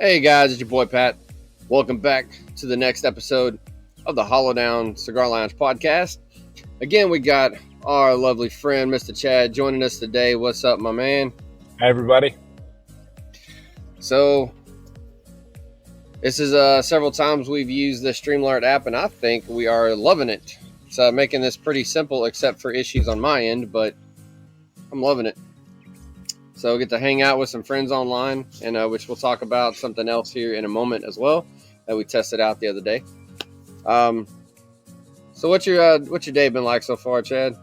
Hey guys, it's your boy Pat. Welcome back to the next episode of the Hollow Down Cigar Lounge podcast. Again, we got our lovely friend, Mr. Chad, joining us today. What's up, my man? Hi, everybody. So, this is several times we've used the Streamlart app, and I think we are loving it. It's making this pretty simple, except for issues on my end, but I'm loving it. So get to hang out with some friends online, and which we'll talk about something else here in a moment as well that we tested out the other day. So what's your day been like so far, Chad?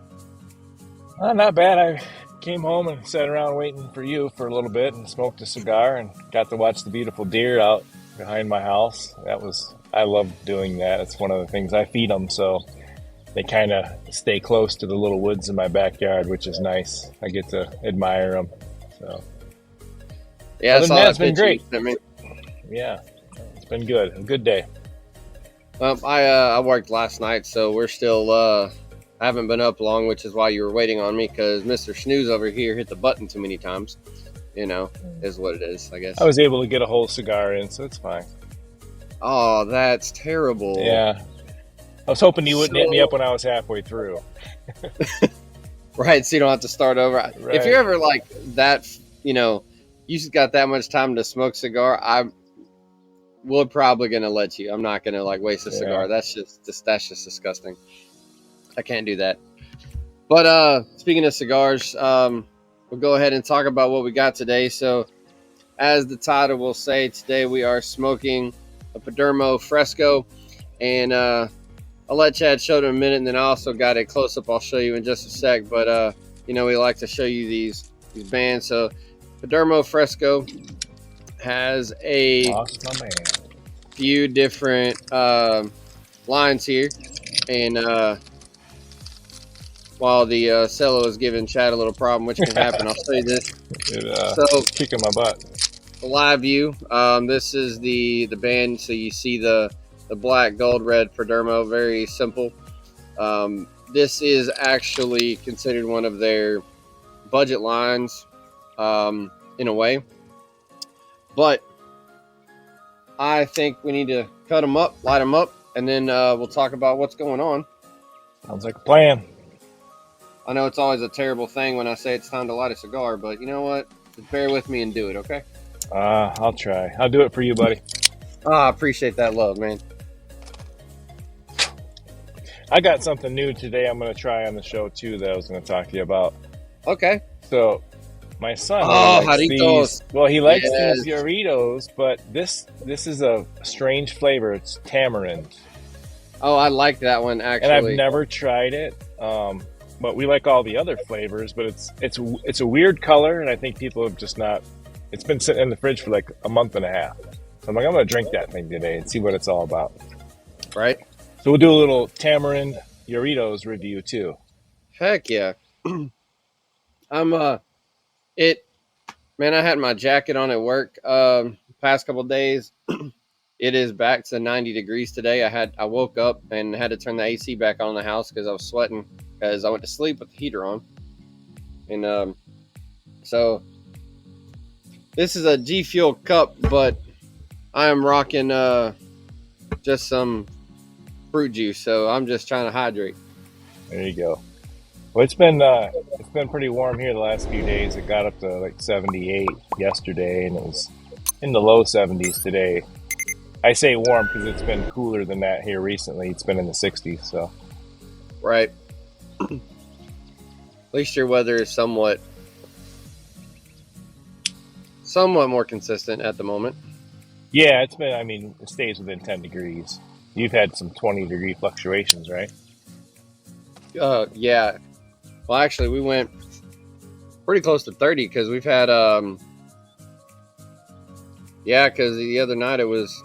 Not bad. I came home and sat around waiting for you for a little bit and smoked a cigar and got to watch the beautiful deer out behind my house. I love doing that. It's one of the things I feed them, so they kind of stay close to the little woods in my backyard, which is nice. I get to admire them. So yeah, it's been great. Yeah, it's been good. A good day. I worked last night, so we're still I haven't been up long, which is why you were waiting on me, because Mr. Snooze over here hit the button too many times. You know, is what it is, I guess. I was able to get a whole cigar in, so it's fine. Oh, that's terrible. Yeah, I was hoping you wouldn't hit me up when I was halfway through. Right, so you don't have to start over. Right. If you're ever like that, you just got that much time to smoke cigar, we're probably gonna let you. I'm not gonna waste a cigar. That's just disgusting. I can't do that. But speaking of cigars, we'll go ahead and talk about what we got today. So, as the title will say, today we are smoking a Perdomo Fresco, and I'll let Chad show it in a minute, and then I also got a close-up I'll show you in just a sec. But, we like to show you these bands. So, Perdomo Fresco has a few different lines here. And while the cello is giving Chad a little problem, which can happen, I'll show you this. It's kicking my butt. The live view. This is the band, so you see the black, gold, red Perdomo, very simple. This is actually considered one of their budget lines, in a way. But I think we need to cut them up, light them up, and then we'll talk about what's going on. Sounds like a plan. I know it's always a terrible thing when I say it's time to light a cigar, but you know what? Just bear with me and do it, okay? I'll try. I'll do it for you, buddy. I appreciate that love, man. I got something new today I'm going to try on the show, too, that I was going to talk to you about. Okay. So, my son likes Jarritos. these. Well, he likes these Jarritos, but this is a strange flavor. It's Tamarind. Oh, I like that one, actually. And I've never tried it, but we like all the other flavors, but it's a weird color, and I think people have just not... It's been sitting in the fridge for like a month and a half. So I'm like, I'm going to drink that thing today and see what it's all about. Right. So we'll do a little Tamarind Jarritos review too. Heck yeah. I had my jacket on at work past couple of days. It is back to 90 degrees today. I woke up and had to turn the AC back on in the house because I was sweating because I went to sleep with the heater on. And so this is a G Fuel cup, but I am rocking just some fruit juice, so I'm just trying to hydrate. There you go. Well, it's been pretty warm here the last few days. It got up to like 78 yesterday, and it was in the low 70s today. I say warm because it's been cooler than that here recently. It's been in the 60s, so. Right. At least your weather is somewhat more consistent at the moment. Yeah, it stays within 10 degrees. You've had some 20-degree fluctuations, right? Yeah. Well, actually, we went pretty close to 30 because we've had, because the other night it was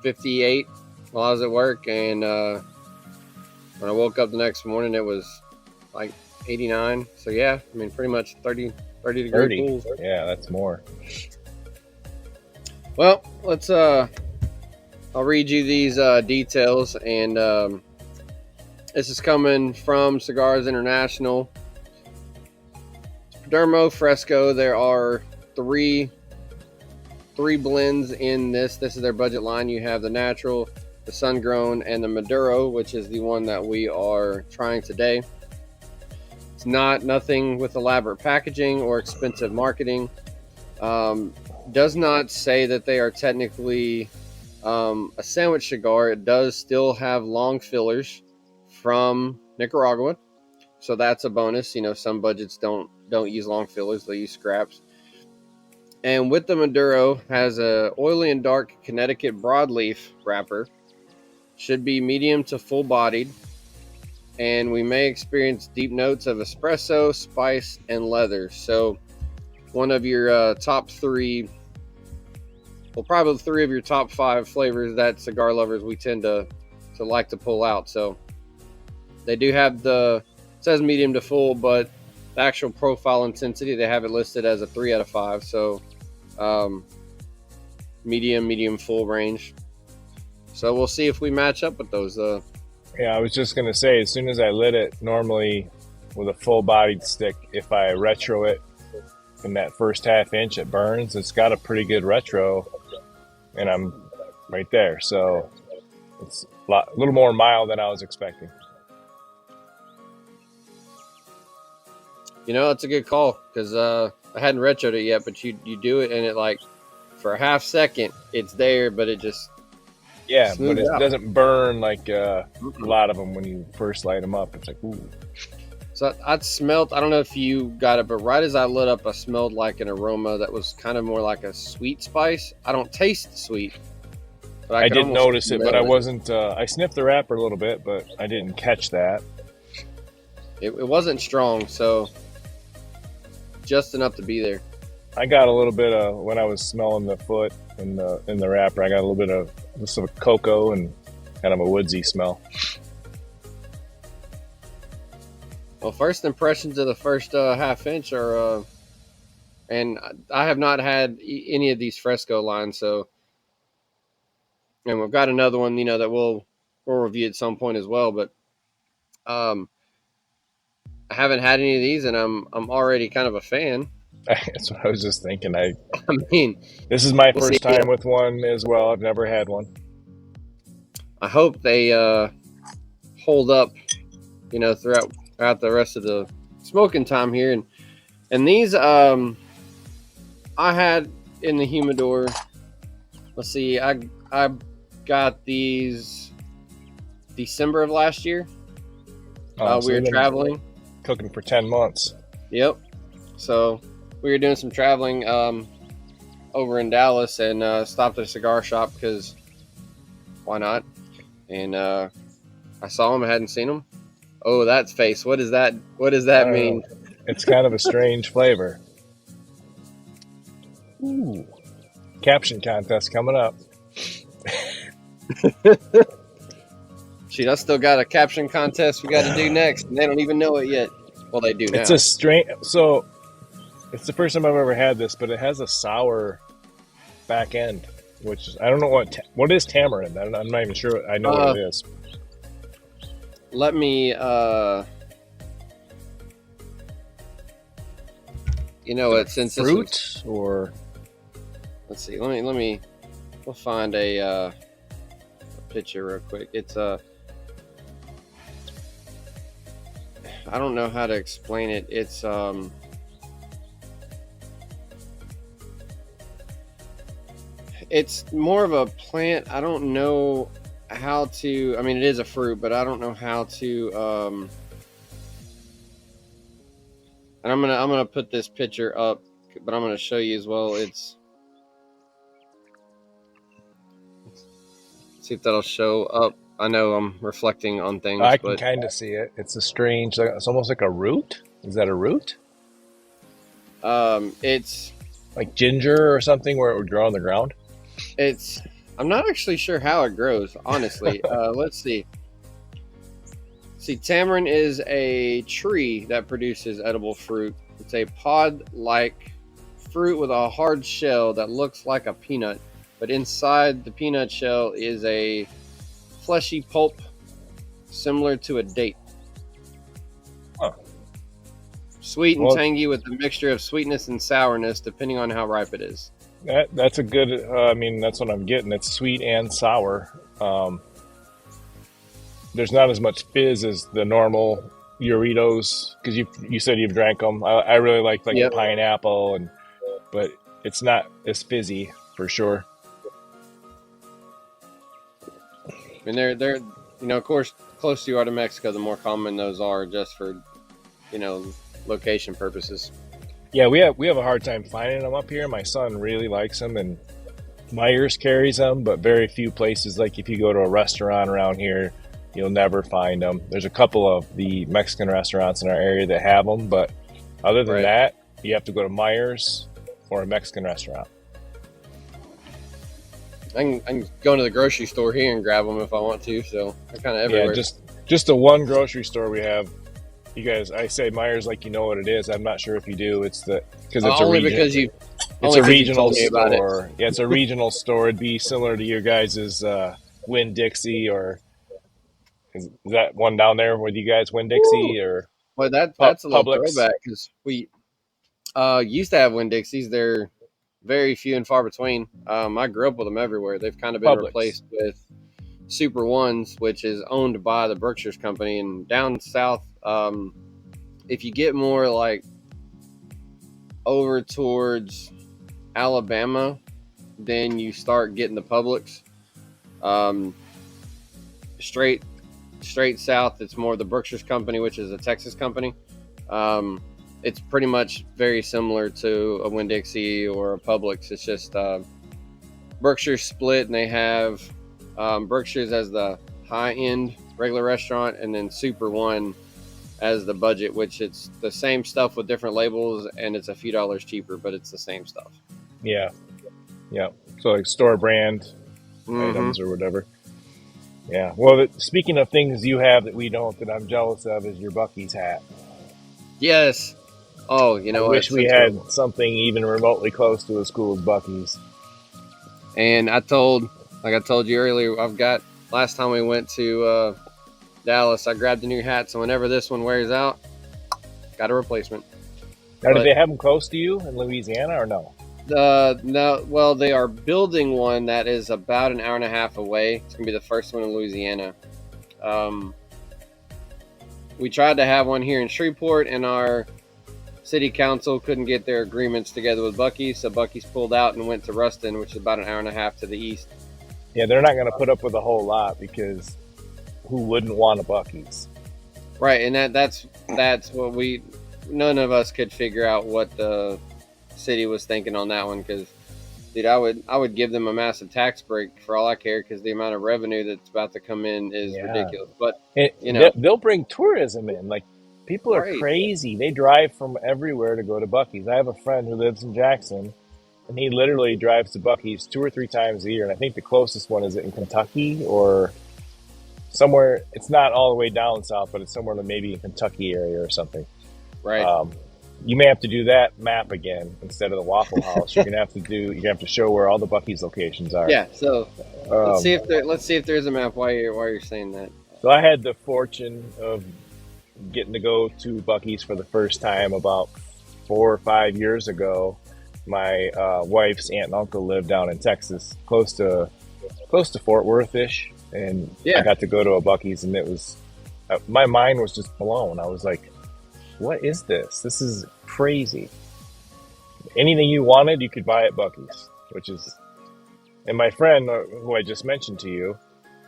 58 while I was at work, and when I woke up the next morning, it was like 89. So, yeah, pretty much 30 degree pools. Yeah, that's more. Well, let's, I'll read you these details, and this is coming from Cigars International. Perdomo Fresco, there are 3 three blends in this. This is their budget line. You have the natural, the sun grown, and the Maduro, which is the one that we are trying today. It's nothing with elaborate packaging or expensive marketing. Does not say that they are technically a sandwich cigar. It does still have long fillers from Nicaragua, so that's a bonus. Some budgets don't use long fillers; they use scraps. And with the Maduro, has a oily and dark Connecticut broadleaf wrapper. Should be medium to full bodied, and we may experience deep notes of espresso, spice, and leather. So one of your top three, well, probably three of your top five flavors that cigar lovers we tend to like to pull out. So they do have it says medium to full, but the actual profile intensity, they have it listed as a 3 out of 5. So medium, full range. So we'll see if we match up with those. Yeah, I was just going to say, as soon as I lit it, normally with a full-bodied stick, if I retro it in that first half inch, it burns. It's got a pretty good retro, and I'm right there. So it's a little more mild than I was expecting. It's a good call because I hadn't retroed it yet, but you do it, and it like for a half second, it's there, but it just but it doesn't burn like a lot of them when you first light them up. It's like, ooh. So I don't know if you got it, but right as I lit up, I smelled like an aroma that was kind of more like a sweet spice. I don't taste sweet. But I did notice it, but I wasn't, I sniffed the wrapper a little bit, but I didn't catch that. It wasn't strong, so just enough to be there. I got a little bit of, when I was smelling the foot in the wrapper, I got a little bit of just some cocoa and kind of a woodsy smell. Well, first impressions of the first half inch are, and I have not had any of these Fresco lines, so, and we've got another one, that we'll review at some point as well, but I haven't had any of these, and I'm already kind of a fan. That's what I was just thinking. I mean, this is my first time with one as well. I've never had one. I hope they hold up, throughout the rest of the smoking time here. And these I had in the humidor. Let's see, I got these December of last year. So we were traveling, cooking for 10 months. Yep. So we were doing some traveling over in Dallas, and stopped at a cigar shop because why not? And I saw them. I hadn't seen them. Oh, that's face. What does that mean? It's kind of a strange flavor. Ooh. Caption contest coming up. Shoot, I still got a caption contest we got to do next, and they don't even know it yet. Well, they do now. It's a strange. So it's the first time I've ever had this, but it has a sour back end, which I don't know what is tamarind. I'm not even sure. I know what it is. Let me, since fruit this was, or let's see, we'll find a picture real quick. It's I don't know how to explain it. It's more of a plant. I don't know how to. I mean, it is a fruit, but I don't know how to. And I'm gonna put this picture up, but I'm gonna show you as well. See if that'll show up. I know I'm reflecting on things. I can kind of see it. It's a strange. It's almost like a root. Is that a root? It's like ginger or something where it would grow on the ground. I'm not actually sure how it grows, honestly. Let's see. See, tamarind is a tree that produces edible fruit. It's a pod-like fruit with a hard shell that looks like a peanut, but inside the peanut shell is a fleshy pulp similar to a date. Huh. Sweet and tangy with a mixture of sweetness and sourness depending on how ripe it is. That's a good. I mean, that's what I'm getting. It's sweet and sour. Um, there's not as much fizz as the normal Jarritos because you said you've drank them. I really like the Yep. pineapple but it's not as fizzy for sure. And they're of course, closer you are to Mexico, the more common those are, just for you know location purposes. Yeah, we have a hard time finding them up here. My son really likes them, and Myers carries them, but very few places. Like if you go to a restaurant around here, you'll never find them. There's a couple of the Mexican restaurants in our area that have them, but other than Right. that, you have to go to Myers or a Mexican restaurant. I can go to the grocery store here and grab them if I want to. So they're kind of Yeah, everywhere. just the one grocery store we have. You guys, I say Myers like you know what it is. I'm not sure if you do. It's because it's a Only region. because you It's only a 'cause you regional told me about it. store. Yeah, it's a regional store. It'd be similar to your guys' Winn Dixie, or is that one down there with you guys, Winn Dixie, or Well, that's a little Publix? throwback because we used to have Winn Dixies. They're very few and far between. I grew up with them everywhere. They've kind of been Publix. replaced with Super Ones, which is owned by the Berkshires Company. And down south, if you get more like over towards Alabama, then you start getting the Publix. Um, straight straight south, it's more the Berkshires Company, which is a Texas company. Um, it's pretty much very similar to a Winn Dixie or a Publix. It's just Berkshire split, and they have Berkshire's as the high end regular restaurant, and then Super One as the budget, which it's the same stuff with different labels, and it's a few dollars cheaper, but it's the same stuff. Yeah, yeah. So like store brand Mm-hmm. items or whatever. Yeah. Well, speaking of things you have that we don't, that I'm jealous of, is your Bucky's hat. Yes. Oh, you I know what? wish we Since we're had something even remotely close to as cool as Bucky's. and like I told you earlier, I've got last time we went to Dallas, I grabbed a new hat, so whenever this one wears out, got a replacement. Now, did But they have them close to you in Louisiana or no? no, well, they are building one that is about an hour and a half away. It's gonna be the first one in Louisiana. Um, we tried to have one here in Shreveport, and our city council couldn't get their agreements together with Bucky's, so Bucky's pulled out and went to Ruston, which is about an hour and a half to the east. Yeah, they're not going to put up with a whole lot because who wouldn't want a Bucky's? Right, and that's what none of us could figure out what the city was thinking on that one, because dude, I would give them a massive tax break for all I care, because the amount of revenue that's about to come in is Yeah. ridiculous. But And they'll bring tourism in. Like, people are right, crazy. They drive from everywhere to go to Bucky's. I have a friend who lives in Jackson, and he literally drives to Bucky's 2 or 3 times a year. And I think the closest one is in Kentucky or somewhere. It's not all the way down south, but it's somewhere maybe in Kentucky area or something. right. You may have to do that map again instead of the Waffle House. You're gonna have to show where all the Bucky's locations are. Yeah. So Um, let's see if there's a map. While you're saying that. so I had the fortune of getting to go to Bucky's for the first time about 4 or 5 years ago. My wife's aunt and uncle lived down in Texas, close to Fort Worth-ish, and Yeah. I got to go to a Bucky's, and it was my mind was just blown. I was like, "What is this? This is crazy." Anything you wanted, you could buy at Bucky's, which is. And my friend, who I just mentioned to you,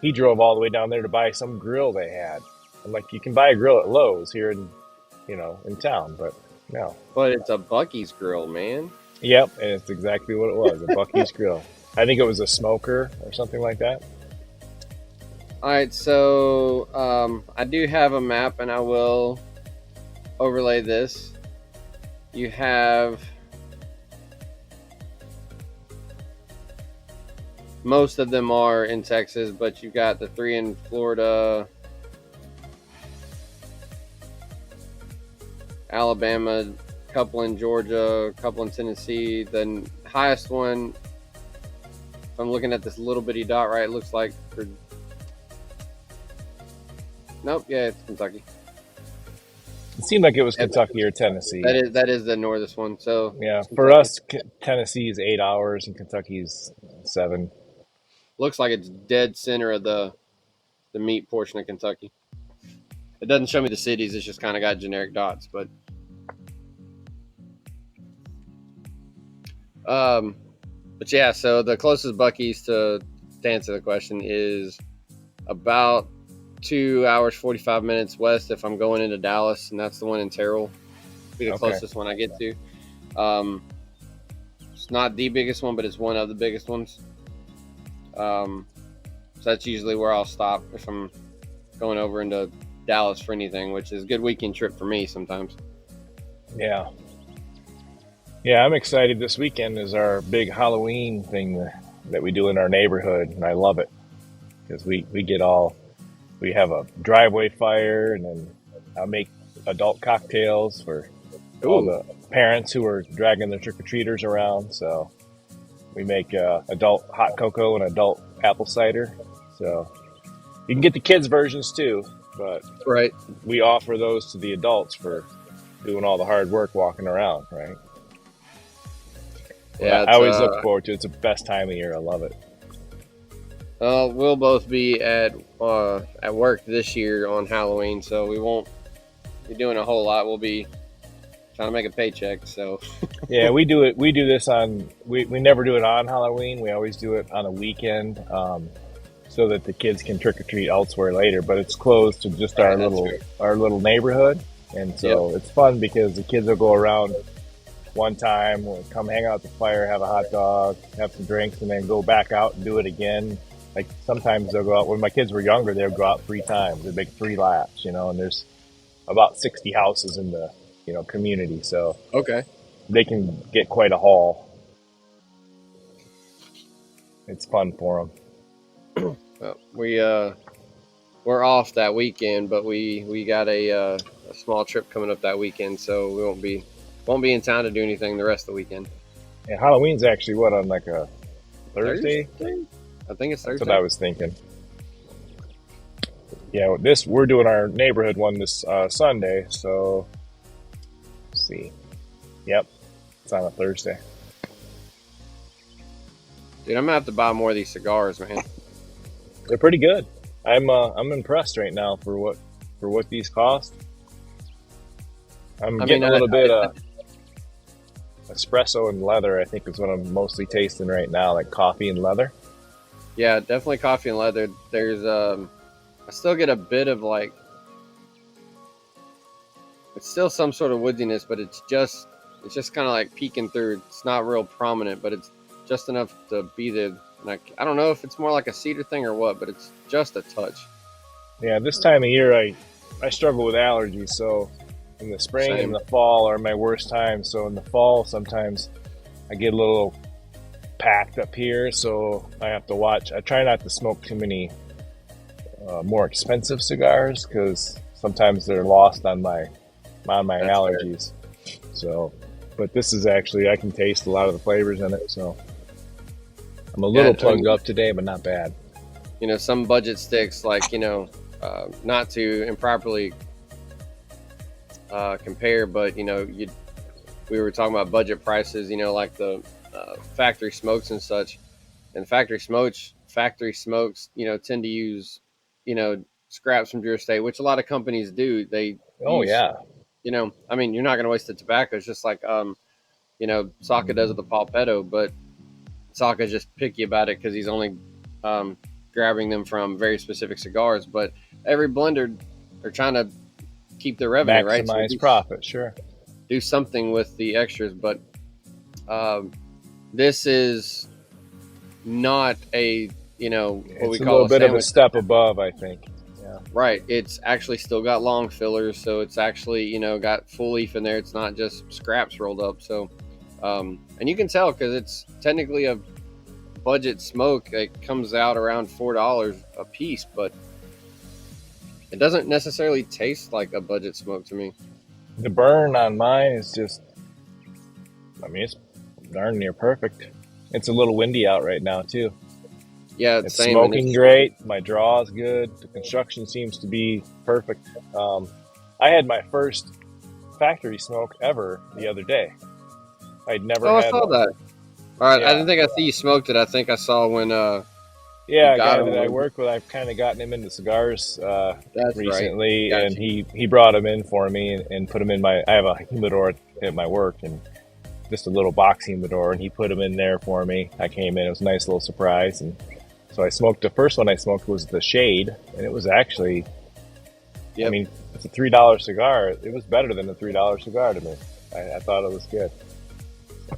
he drove all the way down there to buy some grill they had. I'm like, you can buy a grill at Lowe's here in town, but no. But it's a Bucky's grill, man. Yep, and it's exactly what it was, a Bucky's grill. I think it was a smoker or something like that. All right, so I do have a map, and I will overlay this. You have most of them are in Texas, but you've got the 3 in Florida, Alabama, a couple in Georgia, a couple in Tennessee. The highest one, if I'm looking at this little bitty dot right, it looks like nope, yeah, it's Kentucky. It seemed like it was Yeah, Kentucky or Tennessee. that is the northest one. So Yeah, for Kentucky us, Tennessee is 8 hours and Kentucky's 7. looks like it's dead center of the meat portion of Kentucky. It doesn't show me the cities. It's just kind of got generic dots. Um, but yeah. So the closest Buc-ee's to answer the question is about 2 hours 45 minutes west if I'm going into Dallas, and that's the one in Terrell. Be the Okay. closest one I get to. Um, it's not the biggest one, but it's one of the biggest ones. So that's usually where I'll stop if I'm going over into Dallas for anything, which is a good weekend trip for me sometimes. Yeah. Yeah, I'm excited. This weekend is our big Halloween thing that we do in our neighborhood, and I love it because we have a driveway fire, and then I make adult cocktails for all Ooh, the parents who are dragging their trick-or-treaters around. So we make adult hot cocoa and adult apple cider. So you can get the kids' versions too, but right. we offer those to the adults for doing all the hard work walking around, right? But Yeah, I it's always look forward to it. It's the best time of year. I love it. we'll both be at work this year on Halloween, so we won't be doing a whole lot. We'll be trying to make a paycheck. So Yeah, we do it. We do this on. We never do it on Halloween. We always do it on a weekend, so that the kids can trick or treat elsewhere later. But it's closed to just right, that's true. our little neighborhood, and Yep. so it's fun because the kids will go around one time, we'll come hang out at the fire, have a hot dog, have some drinks, and then go back out and do it again. Like sometimes they'll go out. When my kids were younger, they would go out 3 times. They'd make 3 laps, and there's about 60 houses in the community, so Okay. they can get quite a haul. It's fun for them. Well, we're off that weekend, but we got a small trip coming up that weekend, so we won't be in town to do anything the rest of the weekend. And Halloween's actually what, on like a Thursday? I think it's That's Thursday. what I was thinking. Yeah, we're doing our neighborhood one this Sunday, so let's see. Yep, it's on a Thursday. Dude, I'm gonna have to buy more of these cigars, man. They're pretty good. I'm impressed right now for what these cost. I'm I getting mean, a little bit espresso and leather. I think is what I'm mostly tasting right now, like coffee and leather. yeah, definitely coffee and leather. There's I still get a bit of like, it's still some sort of woodiness, but it's just kind of like peeking through. It's not real prominent, but it's just enough to be the. Like, I don't know if it's more like a cedar thing or what, but it's just a touch. Yeah, this time of year I struggle with allergies, so in the spring Same. and the fall are my worst times. So in the fall sometimes I get a little packed up here, so I have to watch. I try not to smoke too many more expensive cigars because sometimes they're lost on my That's allergies. So, but this is actually, I can taste a lot of the flavors in it, so I'm a little plugged up today, but not bad. Some budget sticks, like, not to improperly compare, but, we were talking about budget prices, like the factory smokes and such. And factory smokes, tend to use, scraps from Drew Estate, which a lot of companies do. They Oh use, yeah, I mean, you're not going to waste the tobacco. It's just like, Saka does with the Palmetto, but Saka's just picky about it because he's only grabbing them from very specific cigars. But every blender, they're trying to keep their revenue, right? maximize So profit, sure. do something with the extras. But this is not a, what we It's a call little a bit of a sandwich. step above, I think. Yeah. Right. It's actually still got long fillers, so it's actually, got full leaf in there. It's not just scraps rolled up. So, and you can tell because it's technically a budget smoke. It comes out around $4 a piece, but it doesn't necessarily taste like a budget smoke to me. The burn on mine is just, I mean, it's darn near perfect. It's a little windy out right now too. Yeah, It's same. smoking great. My draw is good. The construction seems to be perfect. I had my first factory smoke ever the other day. I'd never Oh, I had saw one. that. All right, I Yeah. didn't think I see you smoked it. I think I saw when you Yeah, a got guy him. that I work with, I've kind of gotten him into cigars That's right. recently, Got and you. he brought them in for me and put them in my. I have a humidor at my work, and just a little box humidor, and he put them in there for me. I came in; it was a nice little surprise, and so I smoked. The first one I smoked was the Shade, and it was actually, I Yep. mean, it's a $3 cigar. It was better than a $3 cigar to me. I thought it was good.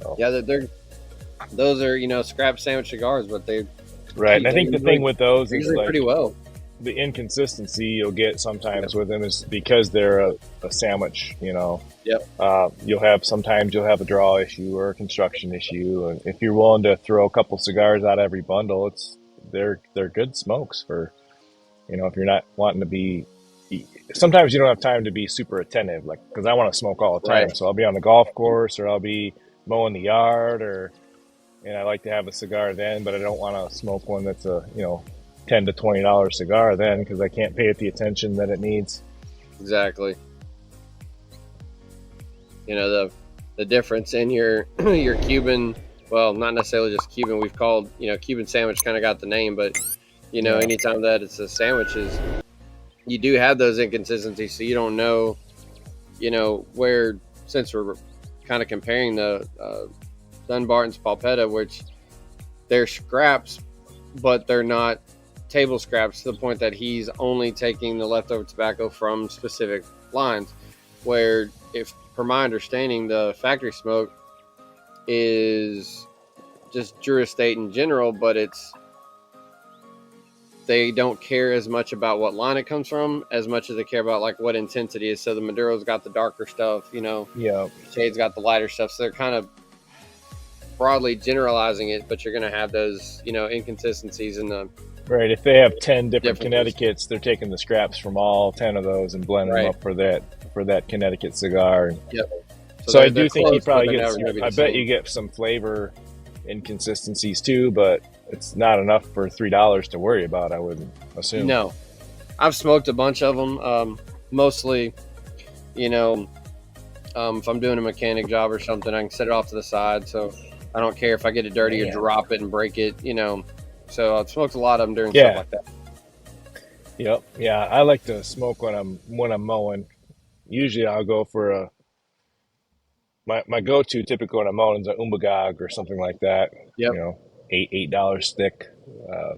So, Yeah, they're those are scrap sandwich cigars, but right, and I they're think the thing usually with those they're is usually pretty like well. the inconsistency you'll get sometimes Yep. with them is because they're a sandwich. Yep. Sometimes you'll have a draw issue or a construction issue, and if you're willing to throw a couple cigars out of every bundle, they're good smokes for if you're not wanting to be. Sometimes you don't have time to be super attentive, like because I want to smoke all the Right. time. So I'll be on the golf course or I'll be mowing the yard and I like to have a cigar then, but I don't want to smoke one that's a $10 to $20 cigar then because I can't pay it the attention that it needs. Exactly. The difference in your your Cuban, well, not necessarily just Cuban. We've called Cuban sandwich kind of got the name, but Yeah, anytime that it's a sandwich is you do have those inconsistencies, so you don't know where, since we're kind of comparing the Dunbarton's Palpetta, which they're scraps, but they're not table scraps to the point that he's only taking the leftover tobacco from specific lines. Where, if per my understanding, the factory smoke is just Drew Estate in general, but they don't care as much about what line it comes from as much as they care about like what intensity is. So the Maduro's got the darker stuff, yeah, Shade's got the lighter stuff. So they're kind of broadly generalizing it, but you're going to have those, inconsistencies in the right. If they have 10 different differences. Connecticut's, they're taking the scraps from all 10 of those and blending them Right. up for that Connecticut cigar. Yep. So So I they're do think you close, but probably they're get. never going to be I the bet same. you get some flavor inconsistencies too, but it's not enough for $3 to worry about. I wouldn't assume. No, I've smoked a bunch of them. Mostly, if I'm doing a mechanic job or something, I can set it off to the side. So I don't care if I get it dirty or Man. drop it and break it. So I've smoked a lot of them doing stuff Yeah. like that. Yep. Yeah. I like to smoke when I'm mowing. Usually I'll go for my go-to typically when I'm mowing is a umbagog or something like that. Yep. You know, $8 stick. Uh,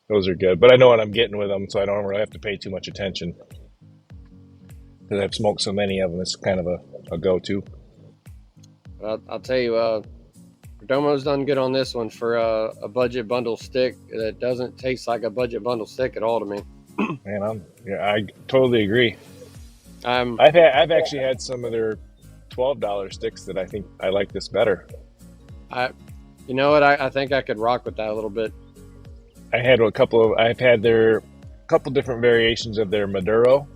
those are good, but I know what I'm getting with them, so I don't really have to pay too much attention because I've smoked so many of them. It's kind of a go-to. I'll tell you, Perdomo's done good on this one for a budget bundle stick that doesn't taste like a budget bundle stick at all to me. Man, I totally agree. I'm I've actually had some of their $12 sticks that I think I like this better. I You know what? I think I could rock with that a little bit. I've had their couple different variations of their Maduro,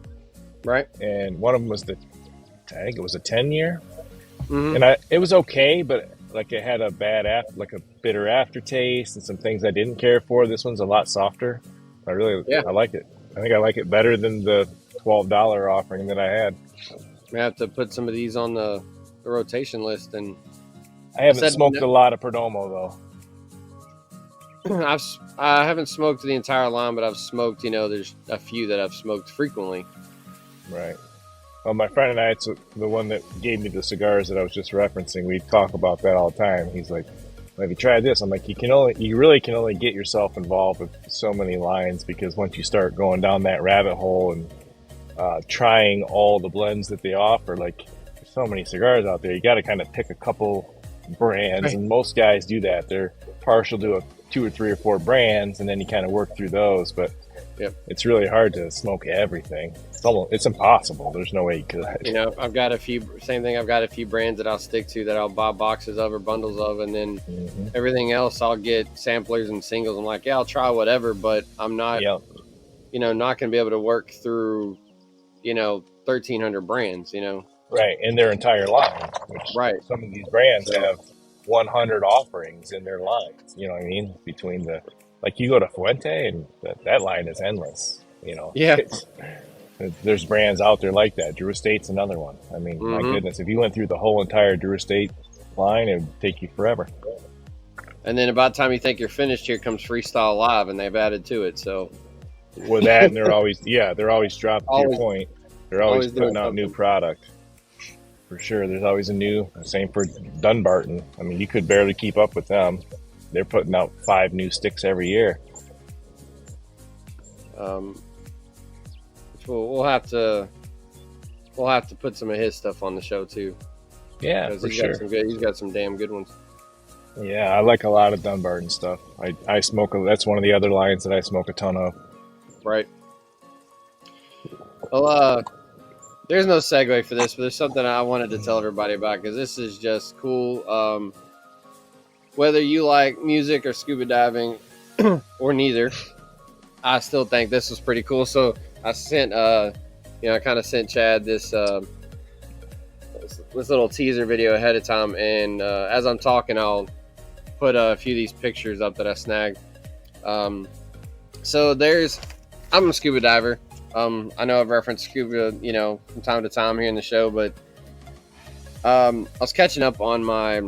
Right? and one of them was I think it was a 10 year, Mm-hmm. and it was okay, but like it had a like a bitter aftertaste and some things I didn't care for. This one's a lot softer. Yeah. I like it. I think I like it better than the $12 offering that I had. I have to put some of these on the rotation list, and I haven't said smoked a lot of Perdomo though. I haven't smoked the entire line, but I've smoked. There's a few that I've smoked frequently. Right. Well, my friend and I, it's the one that gave me the cigars that I was just referencing. We talk about that all the time. He's like, well, "Have you tried this?" I'm like, "You really can only get yourself involved with so many lines because once you start going down that rabbit hole and trying all the blends that they offer, like there's so many cigars out there, you got to kind of pick a couple brands, Right. and most guys do that. They're partial to two or three or four brands, and then you kind of work through those, but." Yep. It's really hard to smoke everything. It's impossible. There's no way you could. I've got a few. Same thing. I've got a few brands that I'll stick to that I'll buy boxes of or bundles of, and then Mhm. everything else I'll get samplers and singles. I'm like, yeah, I'll try whatever, but I'm not, Yep. not going to be able to work through, 1,300 brands. Right. In their entire line, which Right. some of these brands So have 100 offerings in their lines. You know what I mean? Like you go to Fuente and that line is endless. yeah, It's, There's brands out there like that. Drew Estate's another one. I mean, my goodness, if you went through the whole entire Drew Estate line, it would take you forever. And then about the time you think you're finished, here comes Freestyle Live, and they've added to it. So with that, and they're always dropping. To your point, they're always putting out new product. For sure, there's always a new. Same for Dunbarton. I mean, you could barely keep up with them. They're putting out 5 new sticks every year. We'll have to put some of his stuff on the show too. Yeah, for sure. He's got some damn good ones. Yeah, I like a lot of Dunbarton stuff. I smoke. That's one of the other lines that I smoke a ton of. Right. Well, there's no segue for this, but there's something I wanted to tell everybody about because this is just cool. Whether you like music or scuba diving or neither, I still think this was pretty cool. So I sent, I kind of sent Chad this little teaser video ahead of time, and as I'm talking, I'll put a few of these pictures up that I snagged. So I'm a scuba diver. I know I've referenced scuba, from time to time here in the show, but I was catching up on my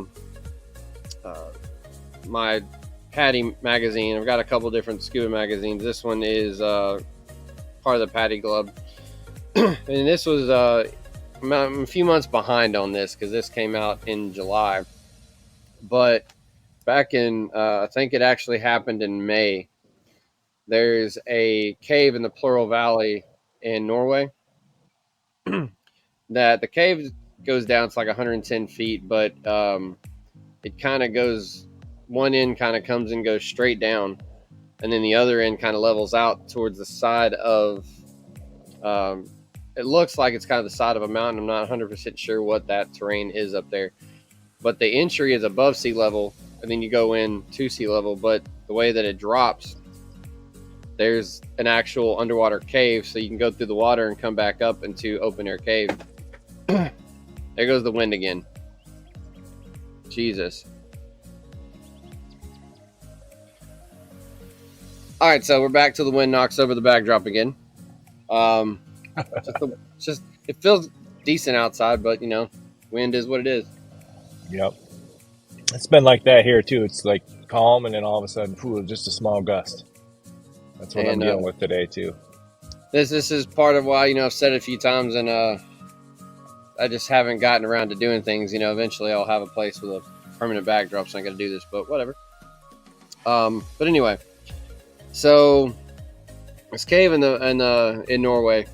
Patty magazine. I've got a couple different scuba magazines. This one is part of the Patty Club, and this was I'm a few months behind on this because this came out in July, but back in I think it actually happened in May. There's a cave in the Plural Valley in Norway that the cave goes down to like 110 feet, but it kind of goes, one end kind of comes and goes straight down, and then the other end kind of levels out towards the side of, it looks like it's kind of the side of a mountain. I'm not 100% sure what that terrain is up there, but the entry is above sea level, and then you go in to sea level, but the way that it drops, there's an actual underwater cave, so you can go through the water and come back up into open air cave. There goes the wind again. Jesus. All right, so we're back to the wind knocks over the backdrop again. Just it feels decent outside, but wind is what it is. Yep. It's been like that here too. It's like calm, and then all of a sudden, just a small gust. That's what I'm dealing with today too. This is part of why I've said it a few times, and I just haven't gotten around to doing things. Eventually I'll have a place with a permanent backdrop, so I got to do this. But whatever. But anyway, so this cave in Norway,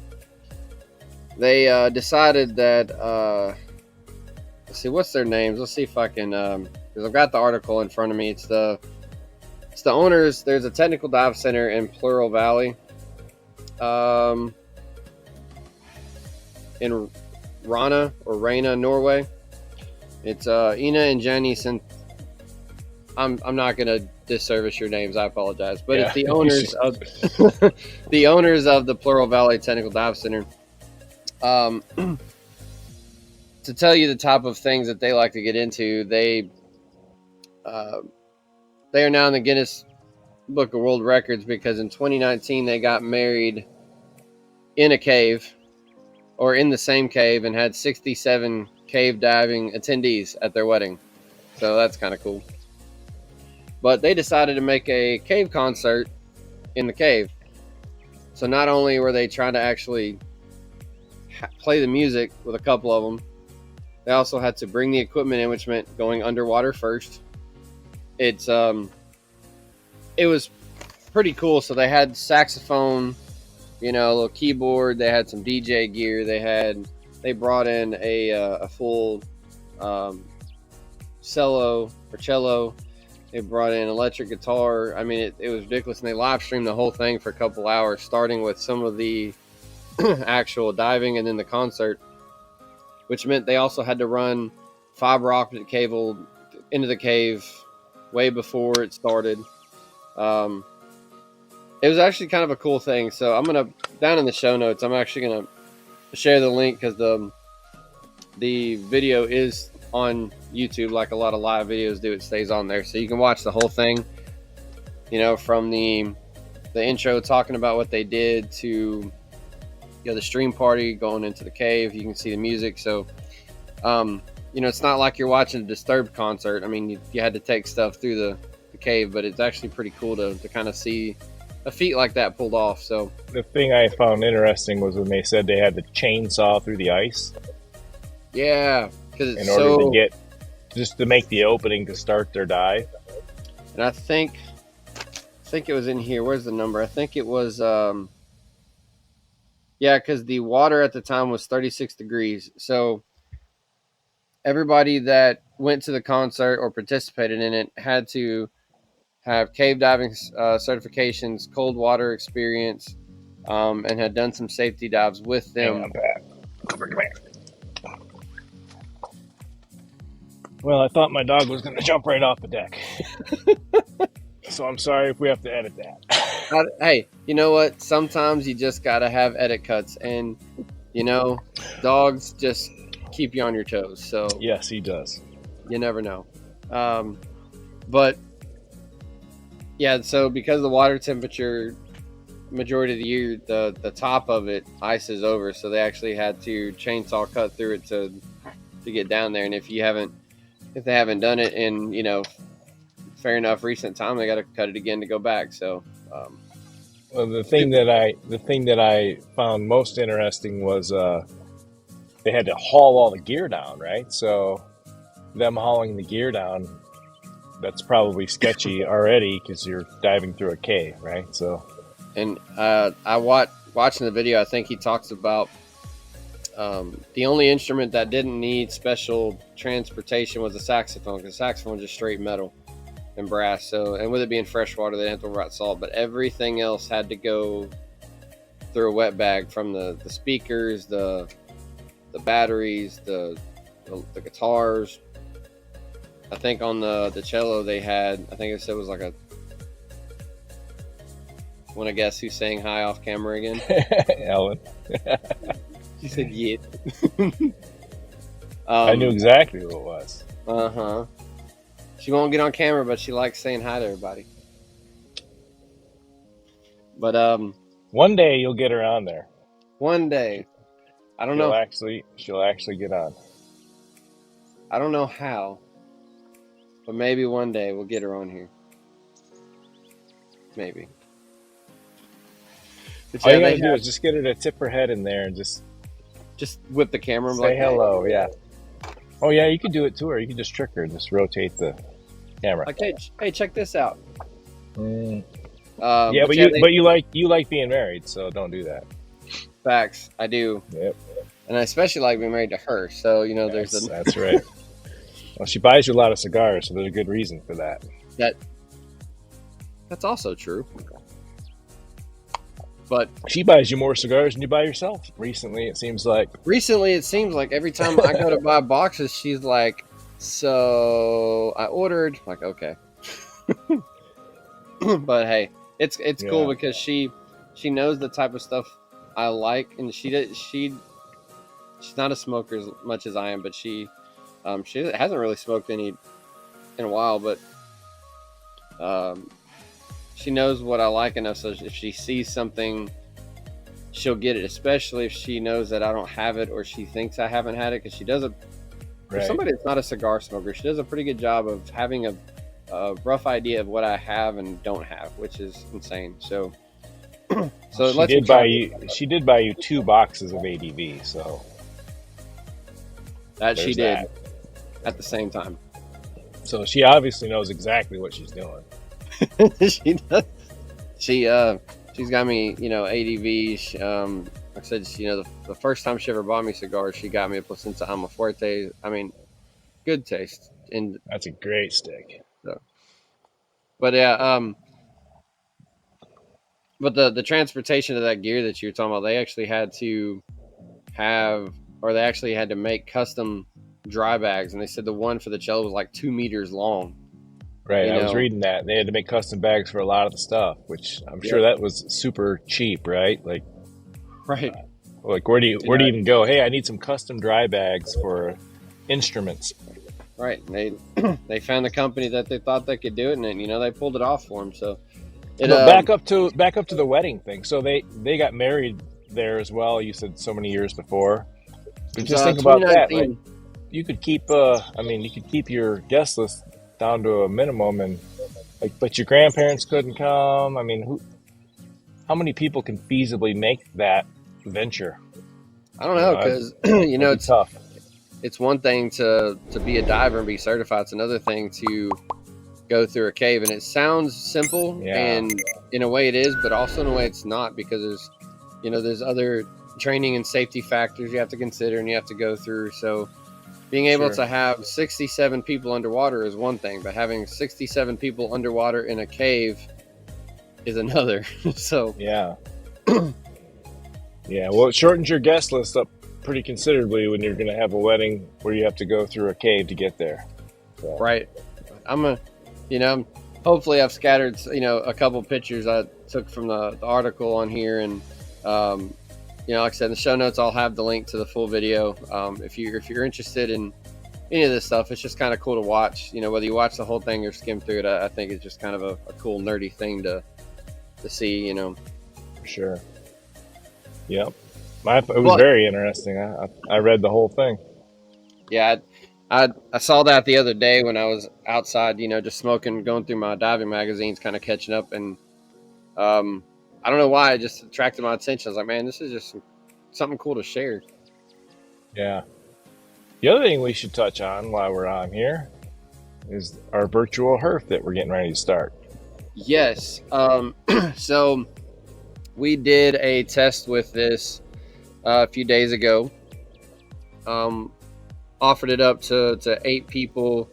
they decided that let's see, what's their names? Let's see if I can, because I've got the article in front of me. It's the owners. There's a technical dive center in Plural Valley, in Rana, Norway. It's Ina and Jenny. I'm not gonna disservice your names. I apologize, but It's the owners of the owners of the Plural Valley Technical Dive Center. To tell you the type of things that they like to get into, they are now in the Guinness Book of World Records because in 2019 they got married in a cave, or in the same cave, and had 67 cave diving attendees at their wedding. So that's kind of cool. But they decided to make a cave concert in the cave. So not only were they trying to actually play the music with a couple of them, they also had to bring the equipment in, which meant going underwater first. It was pretty cool. So they had saxophone, a little keyboard. They had some DJ gear. They brought in a full cello or cello. They brought in electric guitar. I mean, it was ridiculous. And they live streamed the whole thing for a couple hours, starting with some of the actual diving and then the concert, which meant they also had to run fiber optic cable into the cave way before it started. It was actually kind of a cool thing. So I'm going to, down in the show notes, I'm actually going to share the link because the video is on YouTube, like a lot of live videos do. It stays on there, so you can watch the whole thing, from the intro talking about what they did to you know, the stream party going into the cave. You can see the music. So, you know, it's not like you're watching a Disturbed concert. I mean, you had to take stuff through the cave, but it's actually pretty cool to kind of see a feat like that pulled off. So The thing I found interesting was when they said they had to chainsaw through the ice yeah, because in order to get, just to make the opening to start their dive. And I think it was in here. Where's the number? I think it was yeah, because the water at the time was 36 degrees. So everybody that went to the concert or participated in it had to have cave diving certifications, cold water experience, and had done some safety dives with them. Hang on, Pat. Come here. Well, I thought my dog was going to jump right off the deck. So I'm sorry if we have to edit that. Hey, you know what? Sometimes you just got to have edit cuts. And, you know, dogs just keep you on your toes. So Yes, he does. you never know. But, yeah, so because of the water temperature, majority of the year, the top of it ices over. So they actually had to chainsaw cut through it to get down there. And if they haven't done it in, you know, fair enough recent time, they got to cut it again to go back. So Well, the thing that I found most interesting was they had to haul all the gear down, right? So them hauling the gear down, that's probably sketchy already because you're diving through a cave, right? So, and I watching the video, I think he talks about the only instrument that didn't need special transportation was the saxophone, because the saxophone was just straight metal and brass. So, and with it being freshwater, they didn't have to worry about salt. But everything else had to go through a wet bag, from the speakers, the batteries, the guitars. I think on the cello they had, I think it said it was like a. Want to guess who's saying hi off camera again? Ellen. She said yeah. I knew exactly who it was. Uh-huh. She won't get on camera, but she likes saying hi to everybody. But One day you'll get her on there. one day, I don't know. She'll actually get on. I don't know how, but maybe one day we'll get her on here. Maybe. But All you gotta do is just get her to tip her head in there and just whip the camera and be say like, hello. Yeah. Oh yeah, you can do it to her. You can just trick her. Just rotate the camera. like, hey, check this out. Yeah, but you like being married, so don't do that. Facts, I do. Yep. And I especially like being married to her. So, you know, That's right. Well, she buys you a lot of cigars, so there's a good reason for that. That's also true. But she buys you more cigars than you buy yourself. Recently, it seems like every time I go to buy boxes, she's like, so I ordered. I'm like, okay. But hey, it's cool because she knows the type of stuff I like, and she's not a smoker as much as I am, but she hasn't really smoked any in a while, but she knows what I like enough, so if she sees something, she'll get it, especially if she knows that I don't have it or she thinks I haven't had it, because she does for somebody that's not a cigar smoker, she does a pretty good job of having a rough idea of what I have and don't have, which is insane. So she did buy you 2 boxes of ADV, so that she did at the same time. So she obviously knows exactly what she's doing. She does. She's got me, you know, ADV. Like I said, you know, the first time she ever bought me cigars, she got me a Placenta Almafuerte. I mean, good taste. And that's a great stick. So, but yeah, but the transportation of that gear that you were talking about, they actually had to make custom dry bags, and they said the one for the cello was like 2 meters long. Right, I was reading that they had to make custom bags for a lot of the stuff, which I'm sure that was super cheap, right? Like, right. Like where do you even go? Hey, I need some custom dry bags for instruments. Right, they found the company that they thought they could do it, and then, you know, they pulled it off for them. So back up to the wedding thing. So they got married there as well. You said so many years before. But It's just think about that. Like, 2019. you could keep, you could keep your guest list down to a minimum, and like, but your grandparents couldn't come. I mean, how many people can feasibly make that venture? I don't You know, know, because that'd be tough. it's one thing to be a diver and be certified. It's another thing to go through a cave, and it sounds simple, Yeah, and in a way it is, but also in a way it's not, because there's other training and safety factors you have to consider and you have to go through. So being able sure. to have 67 people underwater is one thing, but having 67 people underwater in a cave is another. So Yeah, yeah. Well, it shortens your guest list up pretty considerably when you're going to have a wedding where you have to go through a cave to get there. So, right, I'm a hopefully I've scattered a couple pictures I took from the article on here, and like I said, in the show notes I'll have the link to the full video. If you're interested in any of this stuff, it's just kind of cool to watch. Whether you watch the whole thing or skim through it, I think it's just kind of a cool nerdy thing to see. for sure. Yep. It was Well, very interesting. I read the whole thing. yeah, I saw that the other day when I was outside, just smoking, going through my diving magazines, kind of catching up, and I don't know why it just attracted my attention. I was like, man, this is just something cool to share. Yeah. The other thing we should touch on while we're on here is our virtual HERF that we're getting ready to start. Yes. So we did a test with this a few days ago. Offered it up to 8 people,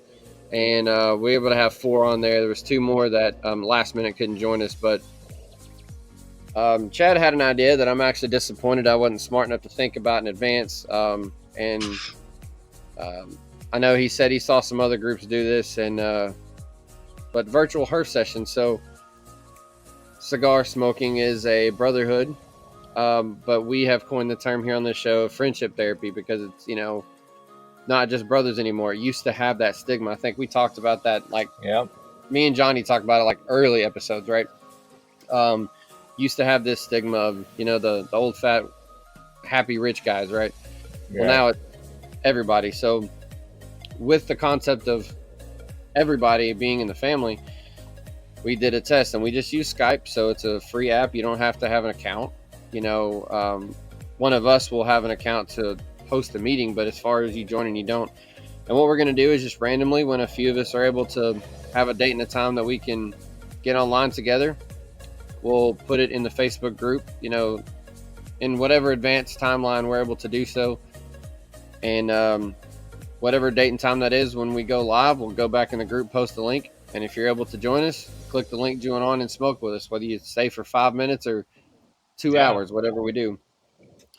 and we were able to have 4 on there. There was 2 more that last minute couldn't join us, but Chad had an idea that I'm actually disappointed I wasn't smart enough to think about in advance. And I know he said he saw some other groups do this, but virtual HERF sessions. So cigar smoking is a brotherhood, but we have coined the term here on this show friendship therapy, because it's not just brothers anymore. It used to have that stigma. I think we talked about that, like Yep. me and Johnny talked about it like early episodes, right? Used to have this stigma of the old fat happy rich guys, right? Yeah. Well, now it's everybody. So with the concept of everybody being in the family, we did a test, and we just use Skype. So it's a free app. You don't have to have an account. One of us will have an account to host a meeting, but as far as you joining, you don't. And what we're going to do is just randomly, when a few of us are able to have a date and a time that we can get online together, we'll put it in the Facebook group, in whatever advanced timeline we're able to do so. And whatever date and time that is, when we go live, we'll go back in the group, post the link. And if you're able to join us, click the link, join on, and smoke with us, whether you stay for 5 minutes or 2 Yeah. hours, whatever we do.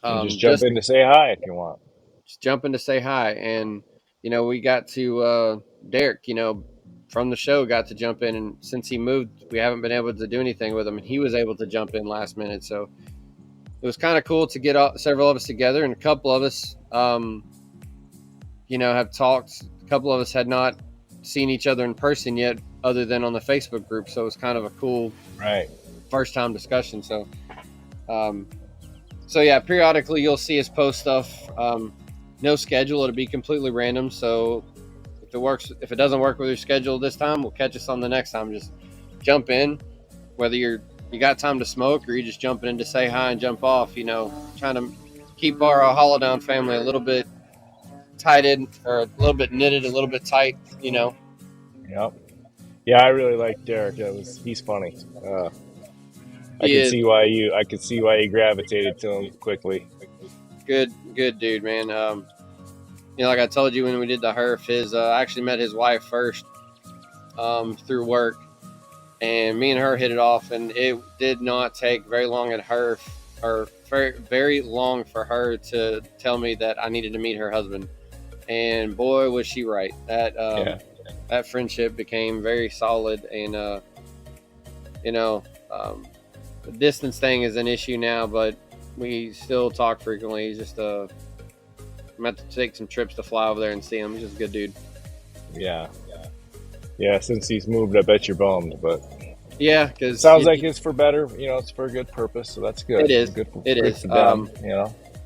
And just jump in to say hi if you want. Just jump in to say hi. And, we got to Derek, from the show, got to jump in. And since he moved, we haven't been able to do anything with him. And he was able to jump in last minute. So it was kind of cool to get several of us together. And a couple of us, have talked. A couple of us had not seen each other in person yet, other than on the Facebook group. So it was kind of a cool first time discussion. So, yeah, periodically you'll see us post stuff. No schedule; it'll be completely random. So if it doesn't work with your schedule this time, we'll catch us on the next time. Just jump in, whether you got time to smoke or you're just jumping in to say hi and jump off. Trying to keep our Hollow Down family a little bit tighted, or a little bit knitted, a little bit tight. Yep. Yeah, I really like Derek. He's funny. I could see why you gravitated to him quickly. Good dude, man. Like I told you when we did the HERF, I actually met his wife first through work, and me and her hit it off, and it did not take very long at HERF, or very, very long for her to tell me that I needed to meet her husband. And boy, was she right. That friendship became very solid, and the distance thing is an issue now, but we still talk frequently. He's just I'm about to take some trips to fly over there and see him. He's just a good dude. Yeah. Since he's moved, I bet you're bummed, but Yeah, because Sounds like it's for better. It's for a good purpose, so that's good. it is. Good, It good is. for them.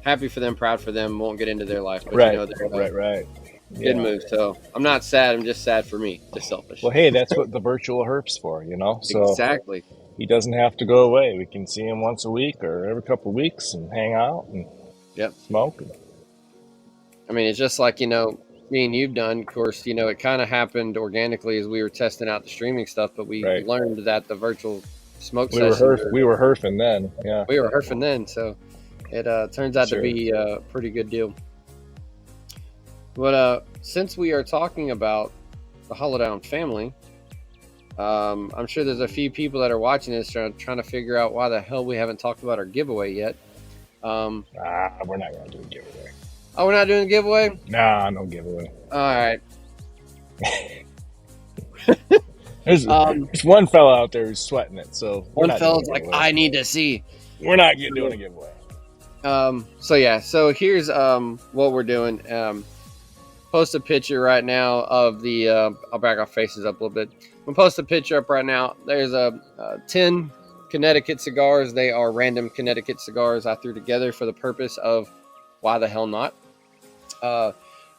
Happy for them, proud for them. Won't get into their life, but Right, they're right. good move. So I'm not sad. I'm just sad for me. Just selfish. Well, hey, that's what the virtual herp's for, So Exactly. he doesn't have to go away. We can see him once a week or every couple of weeks and hang out and smoke. I mean, it's just like me and you've done. Of course, it kind of happened organically as we were testing out the streaming stuff, but we learned that the virtual smoke session. We were herfing then. Yeah, we were herfing then. So it turns out to be a pretty good deal. But since we are talking about the Holodown family, I'm sure there's a few people that are watching this trying to figure out why the hell we haven't talked about our giveaway yet. We're not going to do a giveaway. Oh, we're not doing a giveaway? Nah, no giveaway. All right. There's one fella out there who's sweating it. So one fella's like, I need to see. We're not doing a giveaway. So here's what we're doing. Post a picture right now of the. I'll back our faces up a little bit. We'll post a picture up right now. There's 10 Connecticut cigars. They are random Connecticut cigars I threw together for the purpose of why the hell not.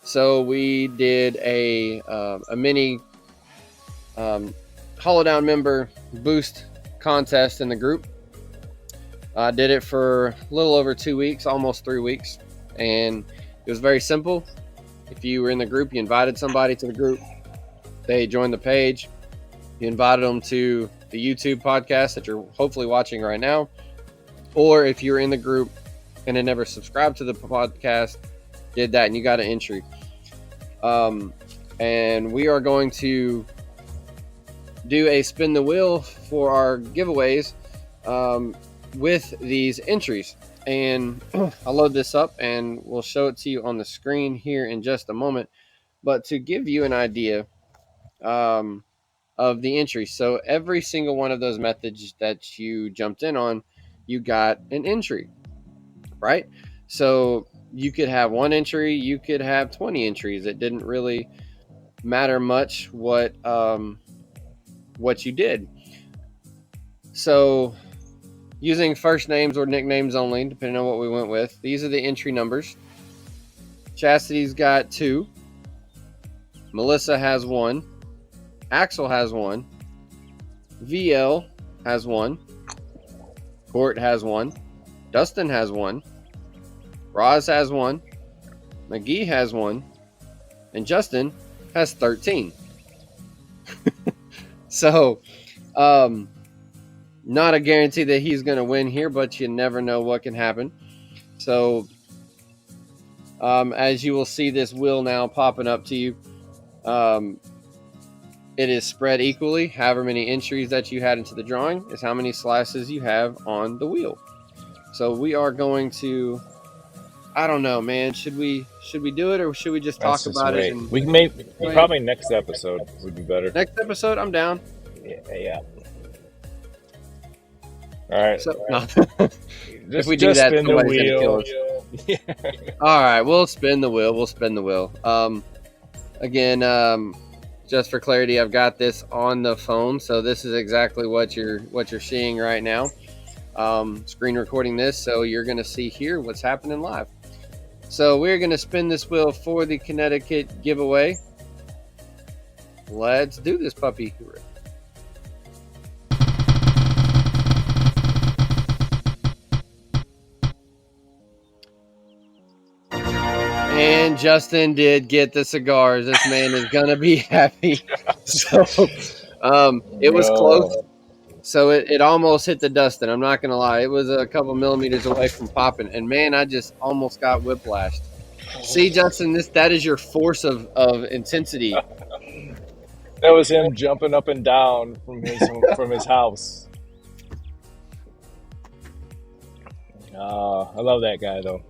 So we did a mini Holodown member boost contest in the group. I did it for a little over 2 weeks, almost 3 weeks, and it was very simple. If you were in the group, you invited somebody to the group. They joined the page. You invited them to the YouTube podcast that you're hopefully watching right now. Or if you're in the group and had never subscribed to the podcast, did that and you got an entry. And we are going to do a spin the wheel for our giveaways with these entries. And I'll load this up and we'll show it to you on the screen here in just a moment. But to give you an idea of the entries, so every single one of those methods that you jumped in on, you got an entry, right? So you could have one entry, you could have 20 entries. It didn't really matter much what you did. So using first names or nicknames only, depending on what we went with. These are the entry numbers. Chastity's got 2. Melissa has 1. Axel has 1. VL has 1. Court has 1. Dustin has 1. Roz has 1. McGee has 1. And Justin has 13. So, not a guarantee that he's going to win here, but you never know what can happen. So, as you will see this wheel now popping up to you, it is spread equally. However many entries that you had into the drawing is how many slices you have on the wheel. So we are going to, I don't know, man. Should we do it or should we just talk about it? And we can probably next episode would be better. Next episode, I'm down. Yeah. All right. So, no. If we do that, spin the wheel. All right, we'll spin the wheel. Again, just for clarity, I've got this on the phone, so this is exactly what you're seeing right now. Screen recording this, so you're going to see here what's happening live. So we're going to spin this wheel for the Connecticut giveaway. Let's do this puppy. And Justin did get the cigars. This man is going to be happy. So it was close. So it almost hit the Dustin. I'm not going to lie. It was a couple millimeters away from popping. And, man, I just almost got whiplashed. See, Justin, that is your force of intensity. That was him jumping up and down from his house. I love that guy, though.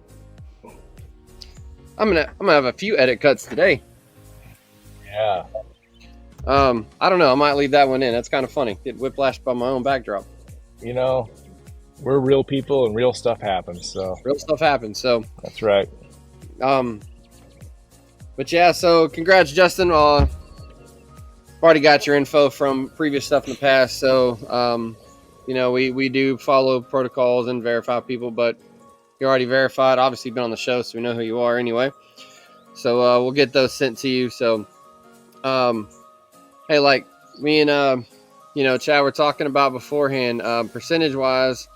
I'm gonna have a few edit cuts today. Yeah. I don't know. I might leave that one in. That's kind of funny. Get whiplashed by my own backdrop. We're real people and real stuff happens. So real stuff happens. So that's right. But yeah. So congrats, Justin. already got your info from previous stuff in the past. So, we do follow protocols and verify people, but you're already verified. Obviously, you've been on the show, so we know who you are anyway. So we'll get those sent to you. So, um, hey, like me and Chad were talking about beforehand, percentage wise,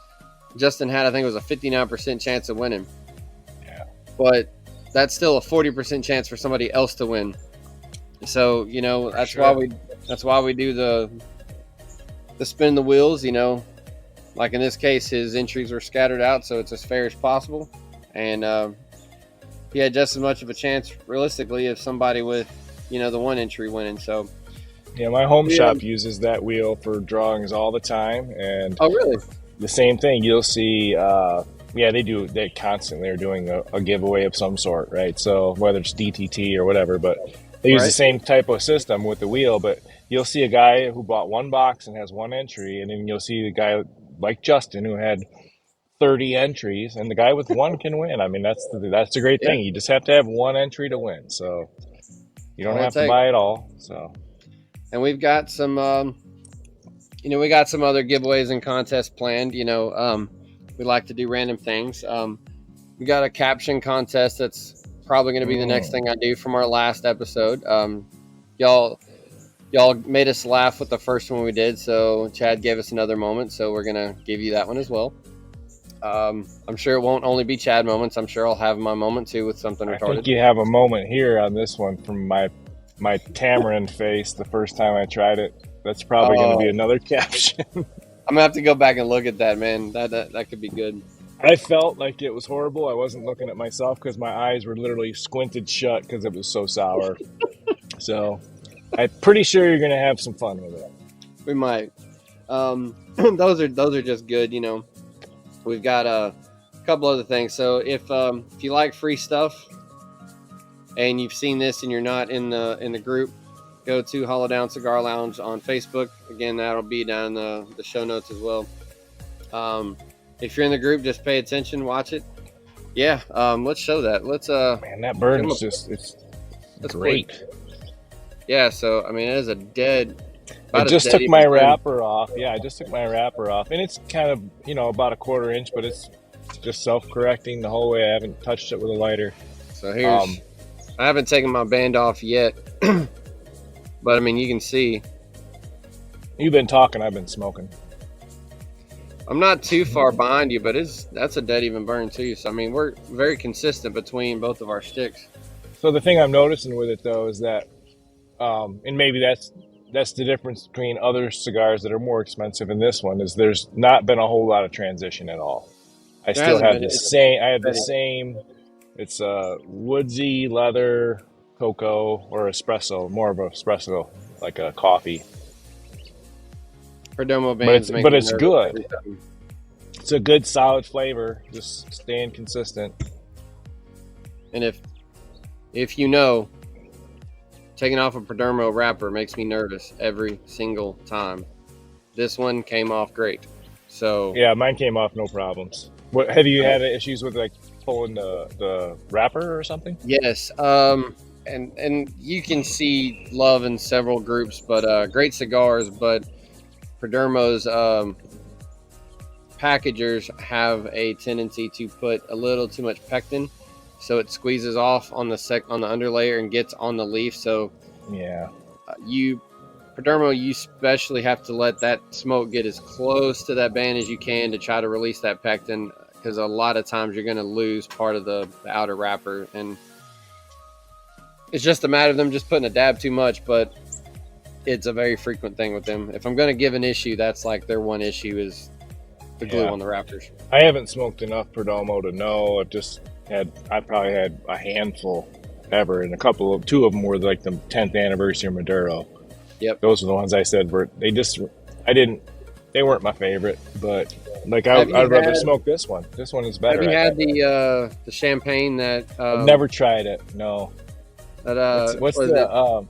Justin had, I think it was a 59% chance of winning. Yeah. But that's still a 40% chance for somebody else to win. So, that's why we do the spin the wheels, like in this case, his entries were scattered out, so it's as fair as possible. And he had just as much of a chance realistically of somebody with, the one entry winning. So Yeah, my home shop uses that wheel for drawings all the time, and oh really? the same thing. You'll see. They do. They constantly are doing a giveaway of some sort, right? So whether it's DTT or whatever, but they use the same type of system with the wheel. But you'll see a guy who bought one box and has one entry, and then you'll see the guy like Justin who had 30 entries, and the guy with one can win. I mean, that's the great thing. You just have to have one entry to win. So you don't have to buy it all. So, and we've got some, we got some other giveaways and contests planned. We like to do random things. We got a caption contest that's probably going to be the next thing I do from our last episode. Y'all made us laugh with the first one we did, so Chad gave us another moment, so we're gonna give you that one as well. I'm sure it won't only be Chad moments. I'm sure I'll have my moment too with something retarded. I think you have a moment here on this one from my tamarind face the first time I tried it. That's probably going to be another caption. I'm gonna have to go back and look at that, man. That could be good. I felt like it was horrible. I wasn't looking at myself because my eyes were literally squinted shut because it was so sour. So I'm pretty sure you're going to have some fun with it. We might. Those are just good. We've got a couple other things. So if you like free stuff and you've seen this and you're not in the group, go to Hollow Down Cigar Lounge on Facebook. Again, that'll be down in the show notes as well. If you're in the group, just pay attention, watch it. Yeah, let's show that. Let's man, that burn is it's great. Quick. Yeah, so I mean, it is a dead. I just took my wrapper off. Yeah, I just took my wrapper off, and it's kind of about a 1/4 inch, but it's just self-correcting the whole way. I haven't touched it with a lighter. So here's. I haven't taken my band off yet, but I mean, you can see. You've been talking. I've been smoking. I'm not too far behind you, but that's a dead even burn too. So I mean, we're very consistent between both of our sticks. So the thing I'm noticing with it though is that, and maybe that's the difference between other cigars that are more expensive and this one, is there's not been a whole lot of transition at all. I still have the same. I have the same. It's a woodsy leather, cocoa, or espresso, more of an espresso, like a coffee. Perdomo bands, but it's good. It's a good solid flavor, just staying consistent. And if taking off a Perdomo wrapper makes me nervous every single time. This one came off great. So yeah, mine came off no problems. What have you had issues with, like pulling the wrapper or something? Yes. And you can see love in several groups, but great cigars, but Perdomo's packagers have a tendency to put a little too much pectin, so it squeezes off on the underlayer and gets on the leaf. So yeah, Perdomo, you especially have to let that smoke get as close to that band as you can to try to release that pectin, because a lot of times you're going to lose part of the outer wrapper, and it's just a matter of them just putting a dab too much. But it's a very frequent thing with them. If I'm going to give an issue, that's like their one issue is the glue on the wrappers. I haven't smoked enough Perdomo to know. I probably had a handful ever, and two of them were like the 10th anniversary of Maduro. Yep. Those are the ones I said they weren't my favorite, but like I'd rather smoke this one. This one is better. Have you had the champagne that I've never tried it. No. That what's the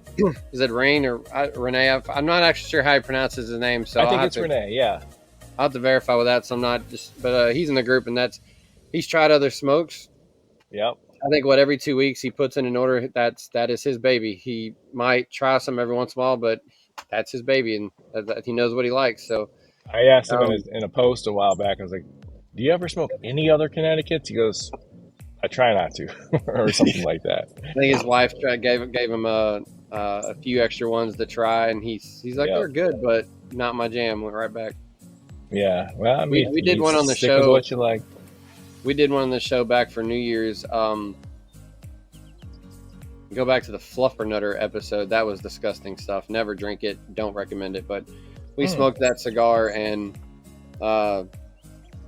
is it Rain or Renee? I'm not actually sure how he pronounces his name, so I think it's Renee. Yeah, I'll have to verify with that. So I'm not but he's in the group, and he's tried other smokes. Yep. I think every 2 weeks he puts in an order that is his baby. He might try some every once in a while, but that's his baby, and he knows what he likes. So, I asked him um, in a post a while back. I was like, "Do you ever smoke any other Connecticut's?" He goes, "I try not to," or something like that. I think his wife gave him a few extra ones to try, and he's like, Yep. they're good, but not my jam. Went right back. Yeah. Well, I mean, We did you one on the stick with show. what you like. We did one on the show back for New Year's. Go back to the Fluffernutter episode. That was disgusting stuff. Never drink it. Don't recommend it. But we Mm. smoked that cigar, and the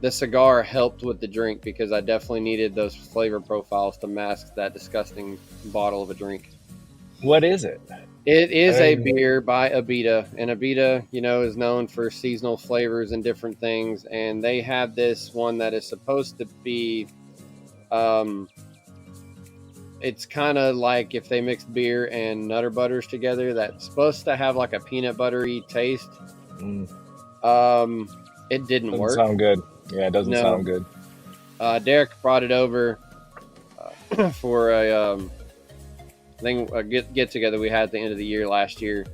cigar helped with the drink because I definitely needed those flavor profiles to mask that disgusting bottle of a drink. What is it? It is a mean, beer by Abita, and Abita, is known for seasonal flavors and different things. And they have this one that is supposed to be, it's kind of like if they mixed beer and Nutter Butters together. That's supposed to have like a peanut buttery taste. Mm. It didn't Doesn't work. sound good. Yeah, it doesn't No. sound good. Derek brought it over for a get together we had at the end of the year last year,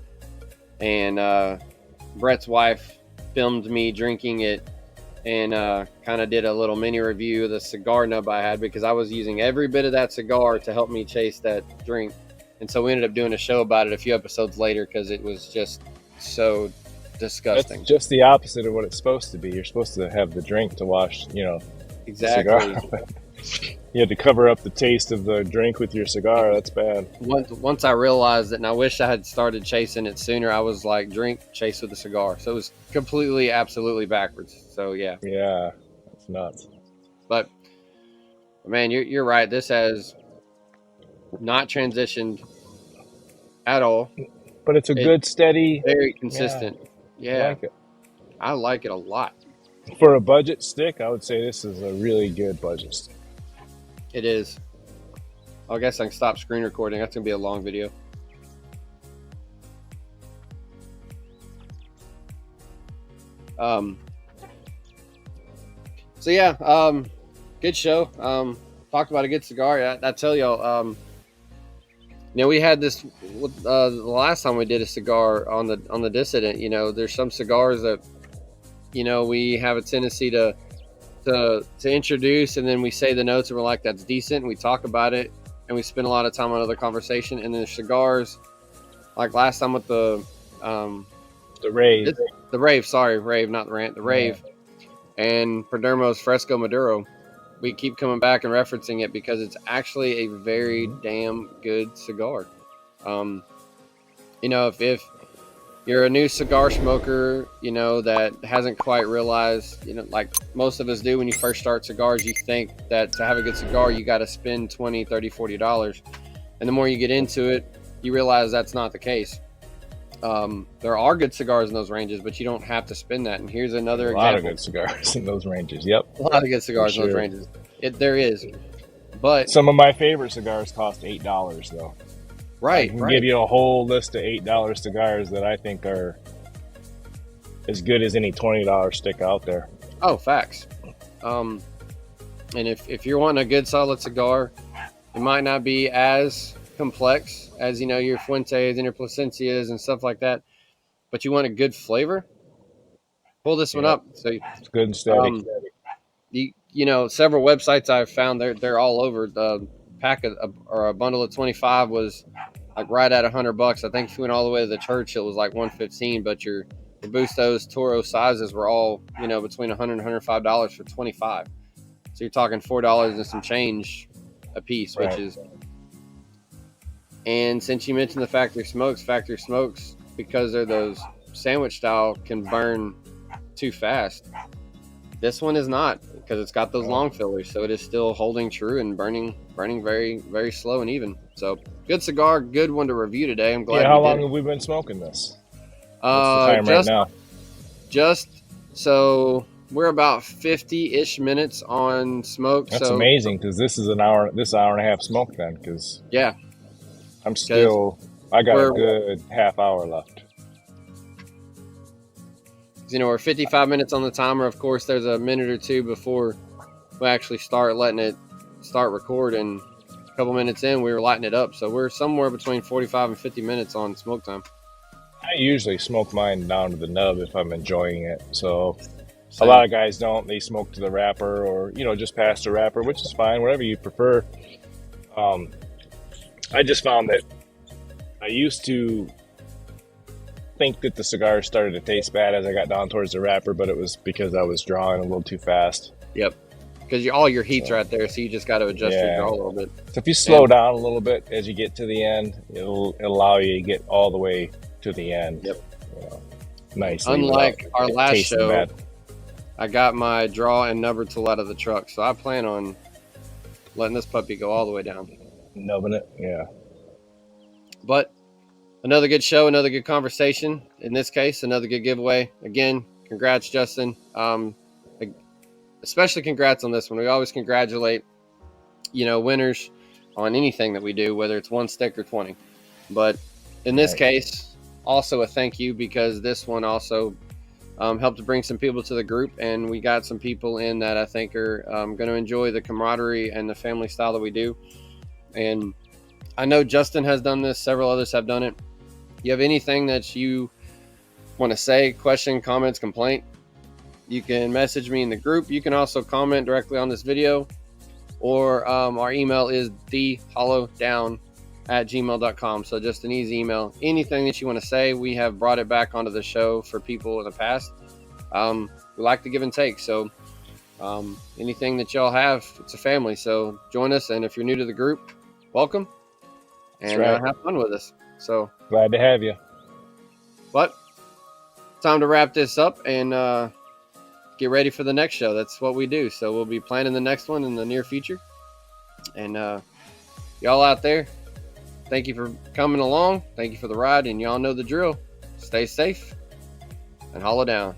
and Brett's wife filmed me drinking it, and kind of did a little mini review of the cigar nub I had because I was using every bit of that cigar to help me chase that drink, and so we ended up doing a show about it a few episodes later because it was just so disgusting. That's just the opposite of what it's supposed to be. You're supposed to have the drink to wash, Exactly. the cigar. You had to cover up the taste of the drink with your cigar. That's bad. Once I realized it, and I wish I had started chasing it sooner, I was like, drink, chase with a cigar. So it was completely, absolutely backwards. So yeah. Yeah, that's nuts. But man, you're right. This has not transitioned at all. But it's a good, steady. Very consistent. Yeah. I like it. I like it a lot. For a budget stick, I would say this is a really good budget stick. It is. I guess I can stop screen recording. That's gonna be a long video. So yeah, good show. Talked about a good cigar. I tell y'all, we had this the last time we did a cigar on the Dissident. There's some cigars that we have a tendency to introduce, and then we say the notes, and we're like, that's decent. And we talk about it, and we spend a lot of time on other conversation. And then cigars, like last time with the Rave. The Rave, sorry, Rave, not the Rant, the Rave, and Perdomo's Fresco Maduro. We keep coming back and referencing it because it's actually a very damn good cigar. If you're a new cigar smoker, that hasn't quite realized, like most of us do when you first start cigars, you think that to have a good cigar, you got to spend $20, $30, $40. And the more you get into it, you realize that's not the case. There are good cigars in those ranges, but you don't have to spend that. And here's another example. A lot of good cigars in those ranges. Yep. A lot of good cigars in those ranges. There is. But some of my favorite cigars cost $8, though. Right. I can give you a whole list of $8 cigars that I think are as good as any $20 stick out there. Oh, facts. And if you're wanting a good solid cigar, it might not be as complex as your Fuentes and your Plasencias and stuff like that, but you want a good flavor, pull this one up. So it's good and steady. Several websites I've found, they're all over. The pack or a bundle of 25 was like right at $100. I think if you went all the way to the church, it was like $115. But your Bustos, Toro sizes were all between $100 and $105 for 25. So you're talking $4 and some change a piece, right. Which is. And since you mentioned the factory smokes, because they're those sandwich style, can burn too fast. This one is not, because it's got those long fillers, so it is still holding true and burning very, very slow and even. So good cigar, good one to review today. I'm glad. Yeah, how long have we been smoking this? What's the time right now? So we're about 50-ish minutes on smoke. That's amazing, because this is an hour and a half smoke then. Because yeah, I got a good half hour left. We're 55 minutes on the timer. Of course, there's a minute or two before we actually start letting it start recording. A couple minutes in, we were lighting it up. So we're somewhere between 45 and 50 minutes on smoke time. I usually smoke mine down to the nub if I'm enjoying it. So a Same. lot of guys don't. They smoke to the wrapper or, just past the wrapper, which is fine, whatever you prefer. Um, I just found that I used to think that the cigar started to taste bad as I got down towards the wrapper, but it was because I was drawing a little too fast. Yep. Because all your heat's So, right there, so you just got to adjust your yeah. draw a little bit. So if you slow And down a little bit as you get to the end, it'll allow you to get all the way to the end. yep. Nicely. Unlike our last tasting show, bad. I got my draw and number tool out of the truck, so I plan on letting this puppy go all the way down. Nubbing it, yeah. But another good show, another good conversation. In this case, another good giveaway. Again, congrats, Justin. Especially congrats on this one. We always congratulate, winners on anything that we do, whether it's one stick or 20. But in this case, also a thank you, because this one also helped to bring some people to the group, and we got some people in that I think are going to enjoy the camaraderie and the family style that we do. And I know Justin has done this, several others have done it. You have anything that you want to say, question, comments, complaint, you can message me in the group. You can also comment directly on this video, or our email is thehollowdown@gmail.com. So just an easy email. Anything that you want to say, we have brought it back onto the show for people in the past. We like to give and take. So anything that y'all have, it's a family. So join us. And if you're new to the group, welcome, and have fun with us. So glad to have you. But time to wrap this up and get ready for the next show. That's what we do. So we'll be planning the next one in the near future. And y'all out there, thank you for coming along. Thank you for the ride. And y'all know the drill. Stay safe and hollow down.